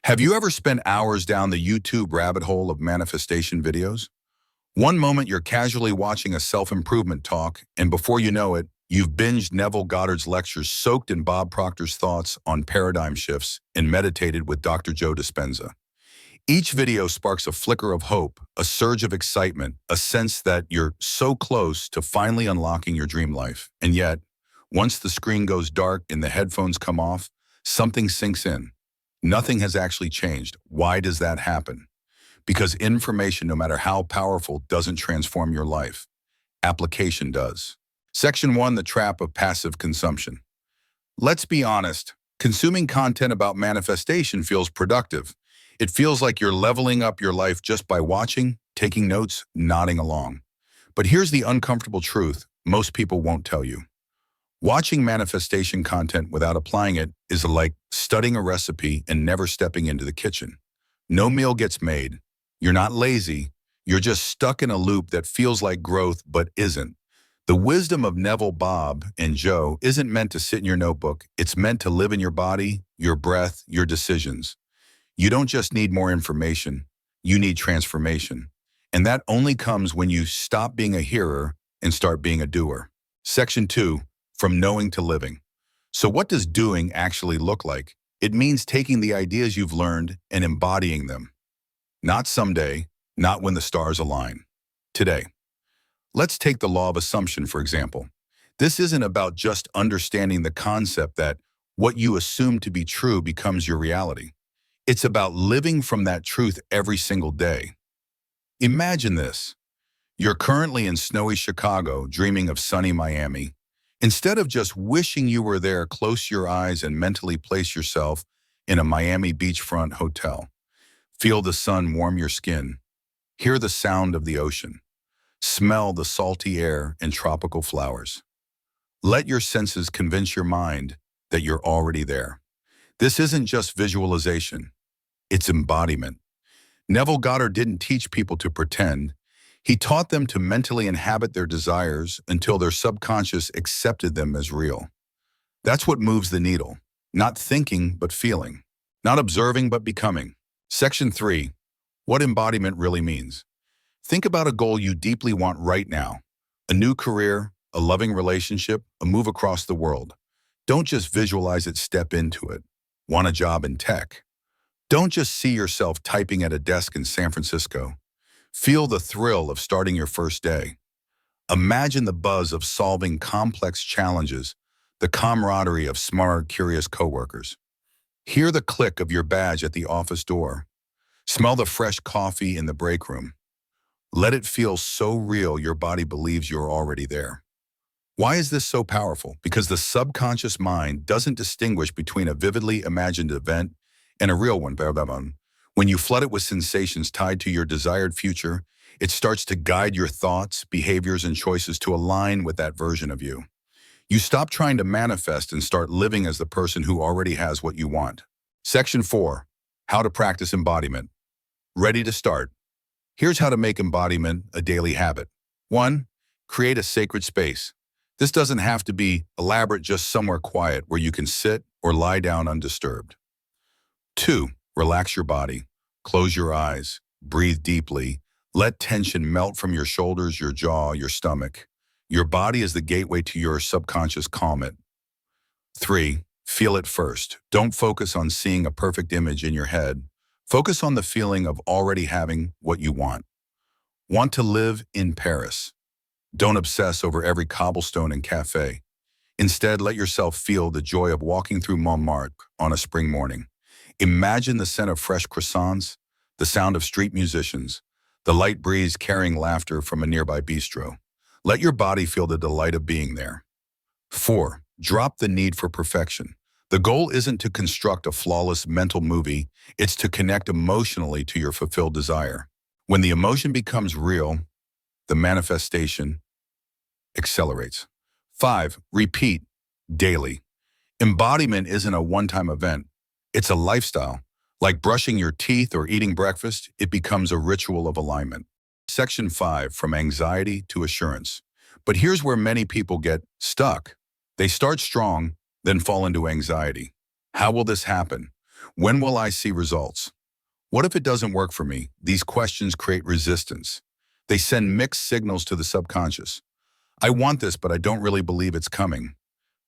Have you ever spent hours down the YouTube rabbit hole of manifestation videos? One moment you're casually watching a self-improvement talk, and before you know it, you've binged Neville Goddard's lectures, soaked in Bob Proctor's thoughts on paradigm shifts, and meditated with Dr. Joe Dispenza. Each video sparks a flicker of hope, a surge of excitement, a sense that you're so close to finally unlocking your dream life. And yet, once the screen goes dark and the headphones come off, something sinks in. Nothing has actually changed. Why does that happen? Because information, no matter how powerful, doesn't transform your life. Application does. Section 1, the trap of passive consumption. Let's be honest, consuming content about manifestation feels productive. It feels like you're leveling up your life just by watching, taking notes, nodding along. But here's the uncomfortable truth most people won't tell you. Watching manifestation content without applying it is like studying a recipe and never stepping into the kitchen. No meal gets made. You're not lazy. You're just stuck in a loop that feels like growth but isn't. The wisdom of Neville, Bob, and Joe isn't meant to sit in your notebook. It's meant to live in your body, your breath, your decisions. You don't just need more information. You need transformation. And that only comes when you stop being a hearer and start being a doer. Section 2, from knowing to living. So what does doing actually look like? It means taking the ideas you've learned and embodying them. Not someday, not when the stars align. Today. Let's take the law of assumption, for example. This isn't about just understanding the concept that what you assume to be true becomes your reality. It's about living from that truth every single day. Imagine this. You're currently in snowy Chicago, dreaming of sunny Miami. Instead of just wishing you were there, close your eyes and mentally place yourself in a Miami beachfront hotel. Feel the sun warm your skin. Hear the sound of the ocean. Smell the salty air and tropical flowers. Let your senses convince your mind that you're already there. This isn't just visualization. It's embodiment. Neville Goddard didn't teach people to pretend. He taught them to mentally inhabit their desires until their subconscious accepted them as real. That's what moves the needle. Not thinking, but feeling. Not observing, but becoming. Section 3, what embodiment really means. Think about a goal you deeply want right now. A new career, a loving relationship, a move across the world. Don't just visualize it, step into it. Want a job in tech? Don't just see yourself typing at a desk in San Francisco. Feel the thrill of starting your first day. Imagine the buzz of solving complex challenges, the camaraderie of smart, curious coworkers. Hear the click of your badge at the office door. Smell the fresh coffee in the break room. Let it feel so real your body believes you're already there. Why is this so powerful? Because the subconscious mind doesn't distinguish between a vividly imagined event and a real one. When you flood it with sensations tied to your desired future, it starts to guide your thoughts, behaviors, and choices to align with that version of you. You stop trying to manifest and start living as the person who already has what you want. Section 4, how to practice embodiment. Ready to start? Here's how to make embodiment a daily habit. 1, create a sacred space. This doesn't have to be elaborate, just somewhere quiet where you can sit or lie down undisturbed. 2, relax your body. Close your eyes. Breathe deeply. Let tension melt from your shoulders, your jaw, your stomach. Your body is the gateway to your subconscious. Calm it. 3, feel it first. Don't focus on seeing a perfect image in your head. Focus on the feeling of already having what you want. Want to live in Paris? Don't obsess over every cobblestone and cafe. Instead, let yourself feel the joy of walking through Montmartre on a spring morning. Imagine the scent of fresh croissants, the sound of street musicians, the light breeze carrying laughter from a nearby bistro. Let your body feel the delight of being there. 4, drop the need for perfection. The goal isn't to construct a flawless mental movie, it's to connect emotionally to your fulfilled desire. When the emotion becomes real, the manifestation accelerates. 5, repeat daily. Embodiment isn't a one-time event. It's a lifestyle. Like brushing your teeth or eating breakfast, it becomes a ritual of alignment. Section 5, from anxiety to assurance. But here's where many people get stuck. They start strong, then fall into anxiety. How will this happen? When will I see results? What if it doesn't work for me? These questions create resistance. They send mixed signals to the subconscious. I want this, but I don't really believe it's coming.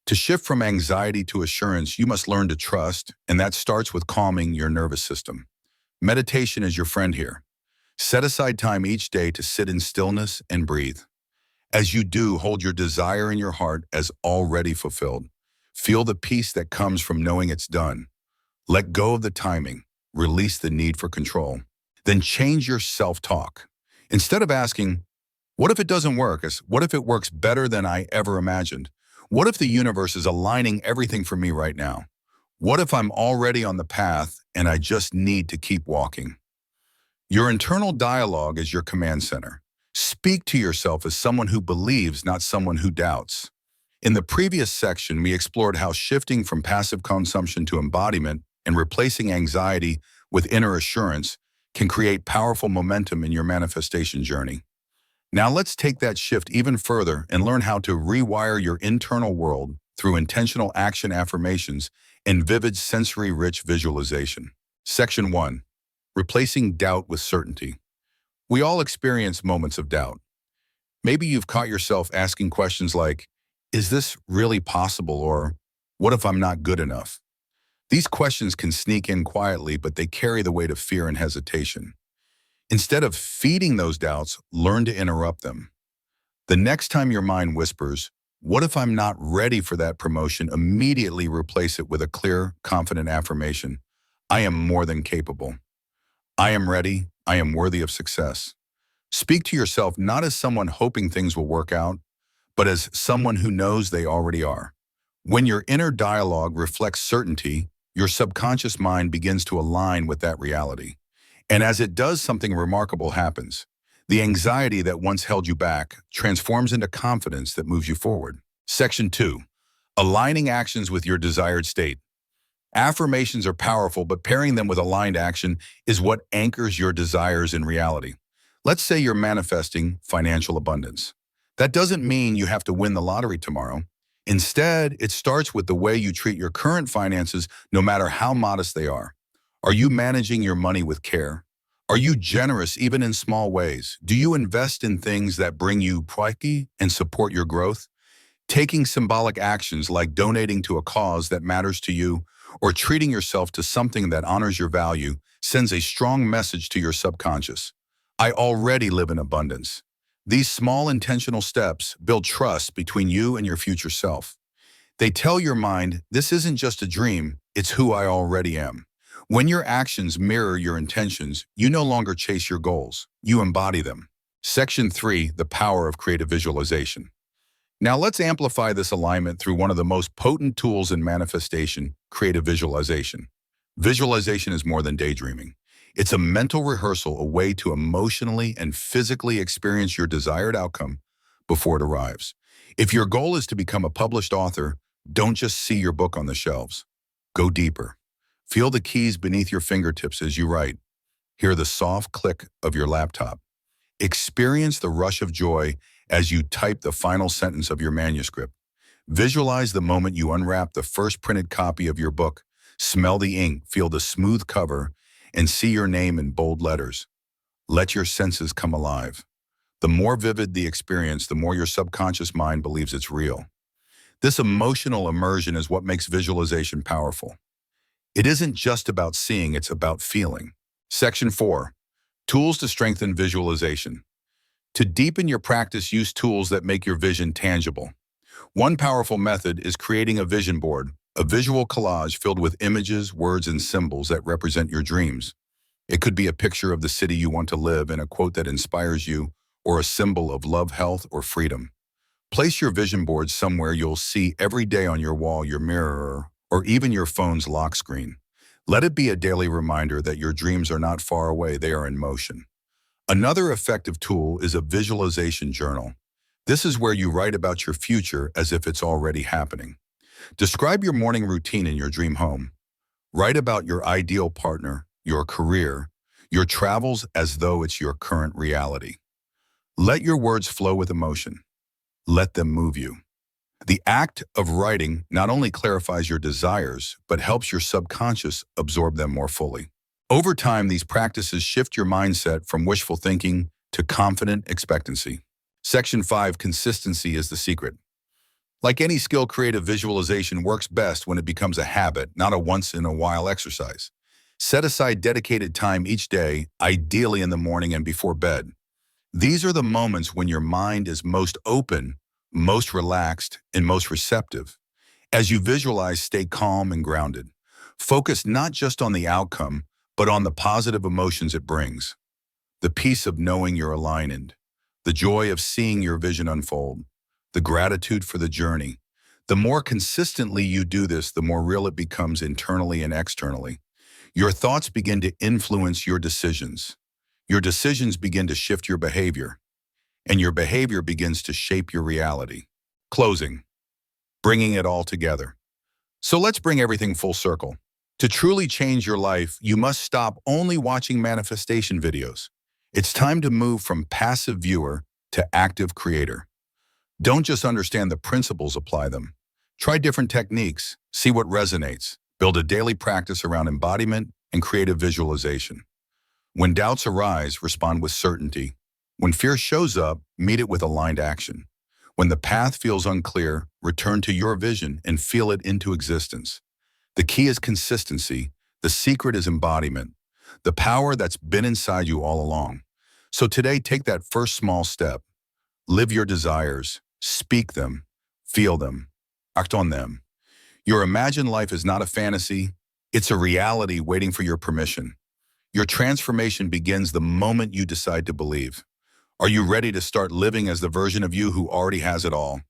To shift from anxiety to assurance, you must learn to trust, and that starts with calming your nervous system. Meditation is your friend here. Set aside time each day to sit in stillness and breathe. As you do, hold your desire in your heart as already fulfilled. Feel the peace that comes from knowing it's done. Let go of the timing. Release the need for control. Then change your self-talk. Instead of asking, what if it doesn't work? What if it works better than I ever imagined? What if the universe is aligning everything for me right now? What if I'm already on the path and I just need to keep walking? Your internal dialogue is your command center. Speak to yourself as someone who believes, not someone who doubts. In the previous section, we explored how shifting from passive consumption to embodiment and replacing anxiety with inner assurance can create powerful momentum in your manifestation journey. Now let's take that shift even further and learn how to rewire your internal world through intentional action affirmations and vivid sensory-rich visualization. Section 1. Replacing doubt with certainty. We all experience moments of doubt. Maybe you've caught yourself asking questions like, is this really possible? Or what if I'm not good enough? These questions can sneak in quietly, but they carry the weight of fear and hesitation. Instead of feeding those doubts, learn to interrupt them. The next time your mind whispers, what if I'm not ready for that promotion? Immediately replace it with a clear, confident affirmation. I am more than capable. I am ready. I am worthy of success. Speak to yourself not as someone hoping things will work out, but as someone who knows they already are. When your inner dialogue reflects certainty, your subconscious mind begins to align with that reality. And as it does, something remarkable happens. The anxiety that once held you back transforms into confidence that moves you forward. Section 2. Aligning actions with your desired state. Affirmations are powerful, but pairing them with aligned action is what anchors your desires in reality. Let's say you're manifesting financial abundance. That doesn't mean you have to win the lottery tomorrow. Instead, it starts with the way you treat your current finances, no matter how modest they are. Are you managing your money with care? Are you generous even in small ways? Do you invest in things that bring you pride and support your growth? Taking symbolic actions like donating to a cause that matters to you or treating yourself to something that honors your value sends a strong message to your subconscious. I already live in abundance. These small intentional steps build trust between you and your future self. They tell your mind, this isn't just a dream, it's who I already am. When your actions mirror your intentions, you no longer chase your goals, you embody them. Section 3, the power of creative visualization. Now let's amplify this alignment through one of the most potent tools in manifestation, creative visualization. Visualization is more than daydreaming. It's a mental rehearsal, a way to emotionally and physically experience your desired outcome before it arrives. If your goal is to become a published author, don't just see your book on the shelves. Go deeper. Feel the keys beneath your fingertips as you write. Hear the soft click of your laptop. Experience the rush of joy as you type the final sentence of your manuscript. Visualize the moment you unwrap the first printed copy of your book. Smell the ink, feel the smooth cover, and see your name in bold letters. Let your senses come alive. The more vivid the experience, the more your subconscious mind believes it's real. This emotional immersion is what makes visualization powerful. It isn't just about seeing, it's about feeling. Section 4. Tools to strengthen visualization. To deepen your practice, use tools that make your vision tangible. One powerful method is creating a vision board, a visual collage filled with images, words, and symbols that represent your dreams. It could be a picture of the city you want to live in, a quote that inspires you, or a symbol of love, health, or freedom. Place your vision board somewhere you'll see every day on your wall, your mirror, or even your phone's lock screen. Let it be a daily reminder that your dreams are not far away, they are in motion. Another effective tool is a visualization journal. This is where you write about your future as if it's already happening. Describe your morning routine in your dream home. Write about your ideal partner, your career, your travels as though it's your current reality. Let your words flow with emotion. Let them move you. The act of writing not only clarifies your desires, but helps your subconscious absorb them more fully. Over time, these practices shift your mindset from wishful thinking to confident expectancy. Section 5, consistency is the secret. Like any skill, creative visualization works best when it becomes a habit, not a once-in-a-while exercise. Set aside dedicated time each day, ideally in the morning and before bed. These are the moments when your mind is most open, most relaxed, and most receptive. As you visualize, stay calm and grounded. Focus not just on the outcome, but on the positive emotions it brings. The peace of knowing you're aligned, the joy of seeing your vision unfold, the gratitude for the journey. The more consistently you do this, the more real it becomes internally and externally. Your thoughts begin to influence your decisions. Your decisions begin to shift your behavior, and your behavior begins to shape your reality. Closing, bringing it all together. So let's bring everything full circle. To truly change your life, you must stop only watching manifestation videos. It's time to move from passive viewer to active creator. Don't just understand the principles, apply them. Try different techniques, see what resonates. Build a daily practice around embodiment and creative visualization. When doubts arise, respond with certainty. When fear shows up, meet it with aligned action. When the path feels unclear, return to your vision and feel it into existence. The key is consistency. The secret is embodiment, the power that's been inside you all along. So today, take that first small step. Live your desires, speak them, feel them, act on them. Your imagined life is not a fantasy, it's a reality waiting for your permission. Your transformation begins the moment you decide to believe. Are you ready to start living as the version of you who already has it all?